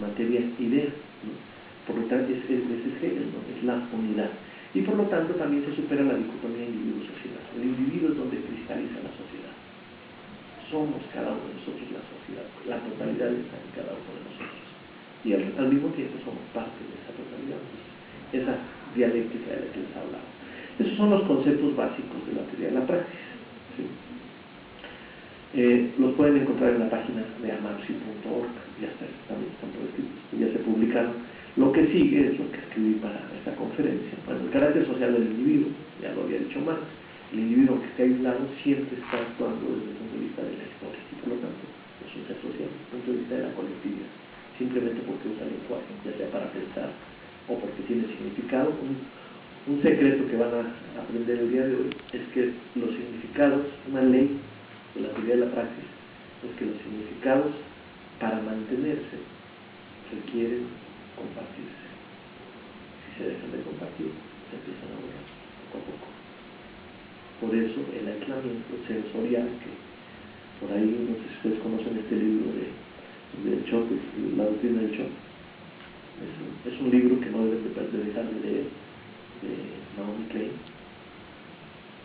materia, idea, ¿no? Por lo tanto, ese es Hegel, ¿no? Es la unidad. Y por lo tanto también se supera la dicotomía individuo-sociedad. El individuo es donde cristaliza la sociedad. Somos cada uno de nosotros la sociedad. La totalidad está en cada uno de nosotros. Y al mismo tiempo somos parte de esa totalidad. Esa dialéctica de la que les hablaba. Esos son los conceptos básicos de la teoría de la praxis. ¿Sí? Los pueden encontrar en la página de amarsi.org. Ya también están por escrito, ya se publicaron. Lo que sigue es lo que escribí para esta conferencia. Bueno, el carácter social del individuo, ya lo había dicho Marx. El individuo que está aislado siempre está actuando desde el punto de vista de la historia, y por lo tanto es un ser social, desde el punto de vista de la colectividad, simplemente porque usa el lenguaje, ya sea para pensar o porque tiene significado. Un secreto que van a aprender el día de hoy es que los significados, una ley de la teoría de la praxis, es que los significados, para mantenerse, requieren compartirse. Si se dejan de compartir, se empiezan a borrar poco a poco. Por eso el aislamiento sensorial, que por ahí, no sé si ustedes conocen este libro de Choc, la doctrina del Choc, es un libro que no deben de dejar de leer, de Naomi Klein,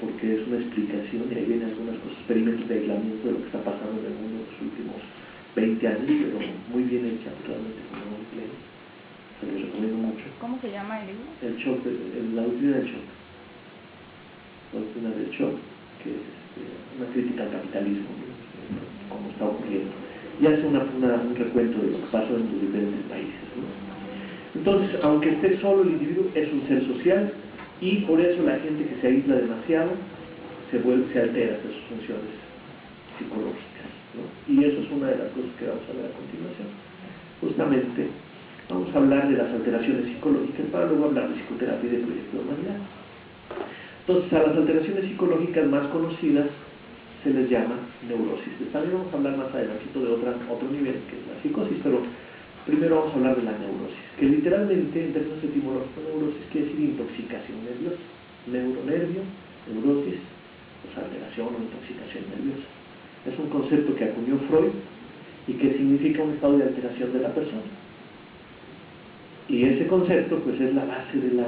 porque es una explicación, y ahí vienen algunas cosas, experimentos de aislamiento de lo que está pasando en el mundo en los últimos 20 años, pero muy bien hecha realmente con Naomi Klein. Se los recomiendo mucho. ¿Cómo se llama el libro? El Choc, la doctrina del Choc. La doctrina del Choc, que es una crítica al capitalismo, como está ocurriendo, y hace un recuento de lo que pasa en los diferentes países, ¿no? Entonces, aunque esté solo, el individuo es un ser social, y por eso la gente que se aísla demasiado se altera de sus funciones psicológicas, ¿no? Y eso es una de las cosas que vamos a ver a continuación. Justamente vamos a hablar de las alteraciones psicológicas para luego hablar de psicoterapia y de proyecto de humanidad. Entonces, a las alteraciones psicológicas más conocidas se les llama neurosis. También vamos a hablar más adelante de otro nivel, que es la psicosis, pero primero vamos a hablar de la neurosis, que literalmente, en términos etimológicos, neurosis quiere decir intoxicación nerviosa. Neuronervio, neurosis, pues alteración o intoxicación nerviosa. Es un concepto que acuñó Freud y que significa un estado de alteración de la persona. Y ese concepto, pues, es la base de la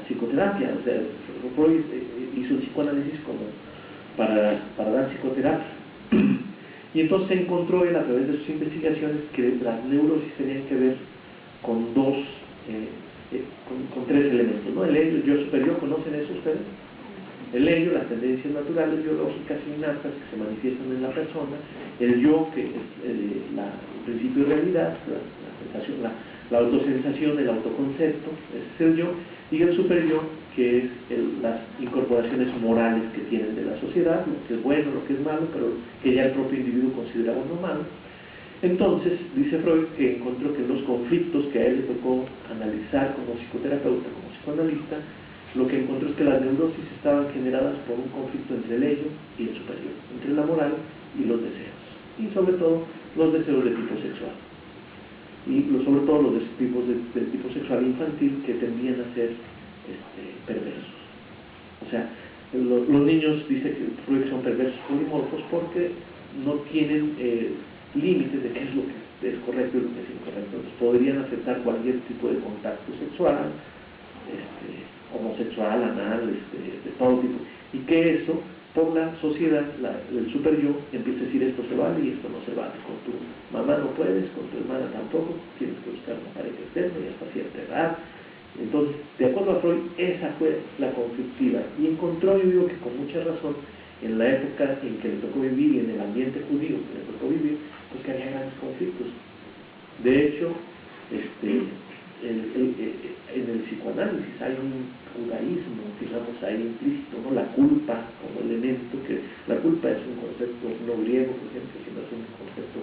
psicoterapia. O sea, Freud hizo el psicoanálisis como para dar psicoterapia. Y entonces se encontró él, a través de sus investigaciones, que las neurosis tenían que ver con con tres elementos, ¿no? El ello, el yo superior, ¿conocen eso ustedes? El ello, las tendencias naturales biológicas innatas que se manifiestan en la persona, el yo, que es el principio de realidad, la autosensación, el autoconcepto, ese es el yo, y el superyo, que es las incorporaciones morales que tienen de la sociedad, lo que es bueno, lo que es malo, pero que ya el propio individuo considera bueno o malo. Entonces, dice Freud que encontró que los conflictos que a él le tocó analizar como psicoterapeuta, como psicoanalista, lo que encontró es que las neurosis estaban generadas por un conflicto entre el ello y el superior, entre la moral y los deseos, y sobre todo los deseos de tipo sexual, y sobre todo los tipos de tipo sexual infantil que tendían a ser perversos. O sea, los niños, dice que Freud, son perversos polimorfos porque no tienen límites de qué es lo que es correcto y lo que es incorrecto. Entonces podrían aceptar cualquier tipo de contacto sexual, homosexual, anal, de todo tipo, y que eso, por la sociedad, el superyo empieza a decir esto se vale y esto no se vale. Con tu mamá no puedes, con tu hermana tampoco, tienes que buscar una pareja externa y hasta cierta edad. Entonces, de acuerdo a Freud, esa fue la conflictiva, y encontró, yo digo que con mucha razón, en la época en que le tocó vivir y en el ambiente judío que le tocó vivir, pues que había grandes conflictos. De hecho, en el psicoanálisis hay un judaísmo, digamos, ahí implícito, ¿no? La culpa como elemento, que la culpa es un concepto no griego, por ejemplo, sino es un concepto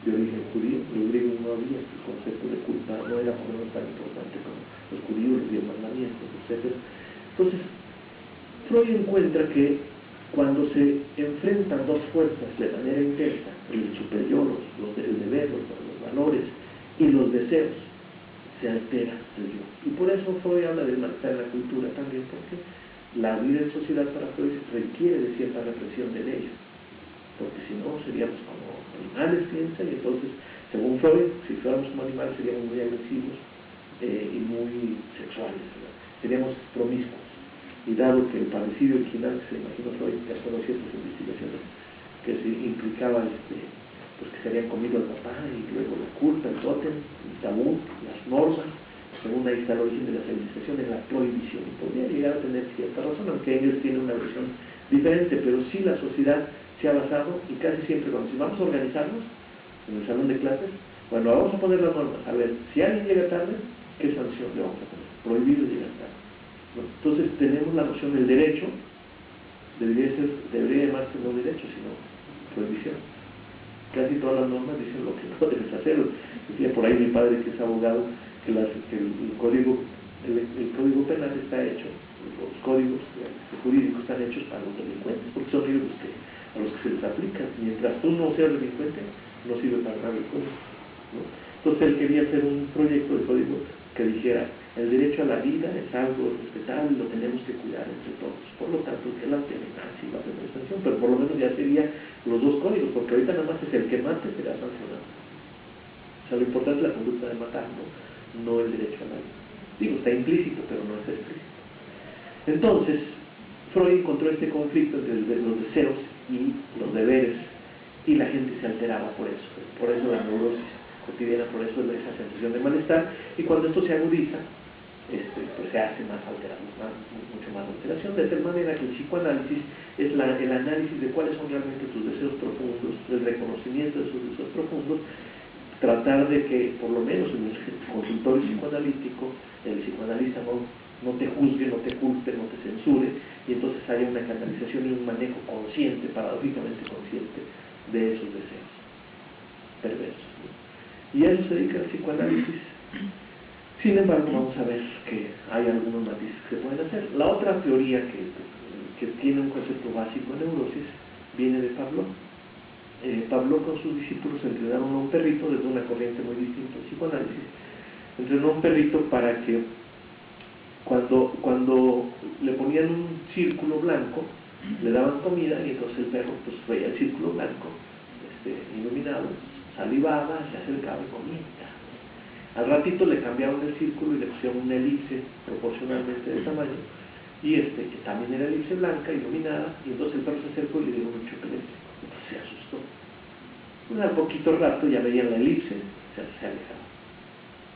de origen judío. Los griegos no había el concepto de culpa, no era por lo menos tan importante como los judíos, los 10 mandamientos, etc. Entonces, Freud encuentra que cuando se enfrentan dos fuerzas de manera intensa, el superior, el deber, los valores y los deseos, se altera el yo. Y por eso Freud habla de malestar en la cultura también, porque la vida en sociedad para Freud requiere de cierta represión del ello, porque si no seríamos como animales, piensa, y entonces Según Freud, si fuéramos como animales seríamos muy agresivos y muy sexuales, ¿verdad? Seríamos promiscuos. Y dado que el parecido original, se imaginó Freud, que hasta ciertas investigaciones, que se implicaba pues que se habían comido al papá y luego la culpa, el tótem, el tabú, las normas, según ahí está el origen de la civilización, en la prohibición. Podría llegar a tener cierta razón, aunque ellos tienen una versión diferente, pero sí la sociedad se ha basado, y casi siempre cuando si vamos a organizarnos en el salón de clases, bueno, vamos a poner las normas. A ver, si alguien llega tarde, ¿qué sanción le vamos a poner? Prohibido llegar tarde. ¿No? Entonces tenemos la noción del derecho, debería llamarse no derecho, sino prohibición. Casi todas las normas dicen lo que no debes hacer. Decía por ahí mi padre, que es abogado, que el código penal está hecho, los códigos jurídicos están hechos para los delincuentes, porque son ellos a los que se les aplican. Mientras tú no seas delincuente, no sirve para nada el código, ¿no? Entonces él quería hacer un proyecto de código que dijera: el derecho a la vida es algo respetable y lo tenemos que cuidar entre todos. Por lo tanto, que la pena sí va a tener sanción, pero por lo menos ya sería los dos códigos, porque ahorita nada más es el que mate será sancionado. O sea, lo importante es la conducta de matar, no el derecho a la vida. Digo, está implícito, pero no es explícito. Entonces, Freud encontró este conflicto entre los deseos y los deberes, y la gente se alteraba por eso la neurosis cotidiana, por eso esa sensación de malestar, y cuando esto se agudiza, pues se hace más alteración, mucho más alteración, de tal manera que el psicoanálisis es el análisis de cuáles son realmente tus deseos profundos, el reconocimiento de sus deseos profundos, tratar de que, por lo menos en el consultorio psicoanalítico, el psicoanalista no te juzgue, no te culpe, no te censure, y entonces haya una canalización y un manejo consciente, paradójicamente consciente, de esos deseos perversos, ¿no? Y a eso se dedica el psicoanálisis. Sin embargo, vamos a ver que hay algunos matices que se pueden hacer. La otra teoría que tiene un concepto básico en neurosis viene de Pavlov. Pavlov con sus discípulos entrenaron a un perrito desde una corriente muy distinta al psicoanálisis. Entrenó a un perrito para que cuando le ponían un círculo blanco, le daban comida, y entonces el perro pues veía el círculo blanco iluminado, salivaba, se acercaba y comía. Al ratito le cambiaron el círculo y le pusieron una elipse proporcionalmente de tamaño, y que también era elipse blanca, iluminada, y entonces el perro se acercó y le dio un choque eléctrico. Entonces se asustó. Al poquito rato ya veía la elipse, se alejaba.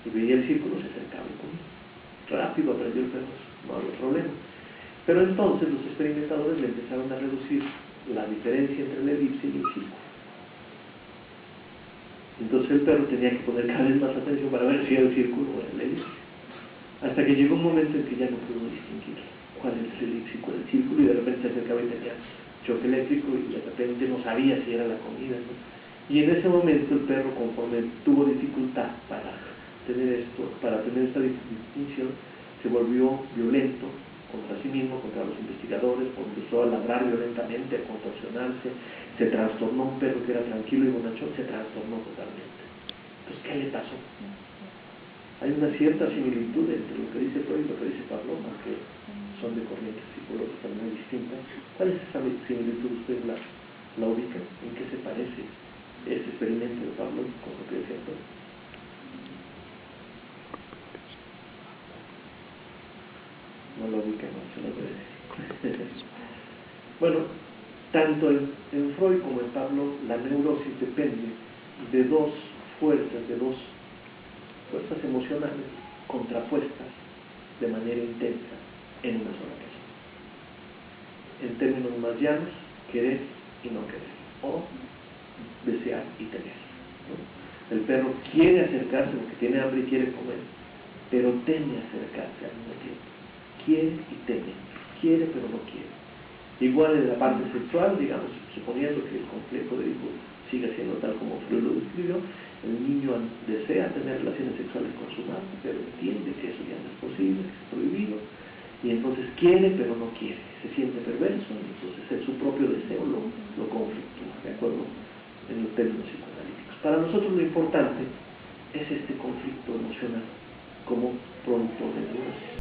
Y veía el círculo, se acercaba y comía. Rápido aprendió el perro, no había problema. Pero entonces los experimentadores le empezaron a reducir la diferencia entre la elipse y el círculo. Entonces el perro tenía que poner cada vez más atención para ver si era el círculo o era la elipse. Hasta que llegó un momento en que ya no pudo distinguir cuál era el elipse y cuál era el círculo, y de repente se acercaba y tenía choque eléctrico, y de repente no sabía si era la comida, ¿no? Y en ese momento el perro, conforme tuvo dificultad para tener esta distinción, se volvió violento contra sí mismo, contra los investigadores, empezó a ladrar violentamente, a contorsionarse, se trastornó. Un perro que era tranquilo y bonachón se trastornó totalmente. Entonces, ¿qué le pasó? Hay una cierta similitud entre lo que dice Freud y lo que dice Pavlov, aunque son de corrientes psicológicas muy distintas. ¿Cuál es esa similitud? ¿Ustedes la ubican? ¿En qué se parece este experimento de Pavlov con lo que decía Freud? No lo ubican, no se lo voy a decir. Bueno, tanto en Freud como en Pavlov, la neurosis depende de dos fuerzas emocionales contrapuestas de manera intensa en una sola persona. En términos más llanos, querer y no querer, o desear y temer, ¿no? El perro quiere acercarse porque tiene hambre y quiere comer, pero teme acercarse al mismo tiempo. Quiere y teme, quiere pero no quiere. Igual en la parte sexual, digamos, suponiendo que el complejo de Edipo siga siendo tal como Freud lo describió, el niño desea tener relaciones sexuales con su madre, pero entiende que eso ya no es posible, que es prohibido, y entonces quiere pero no quiere, se siente perverso, entonces su propio deseo lo conflictúa, ¿de acuerdo? En los términos psicoanalíticos. Para nosotros lo importante es este conflicto emocional como producto de neurosis.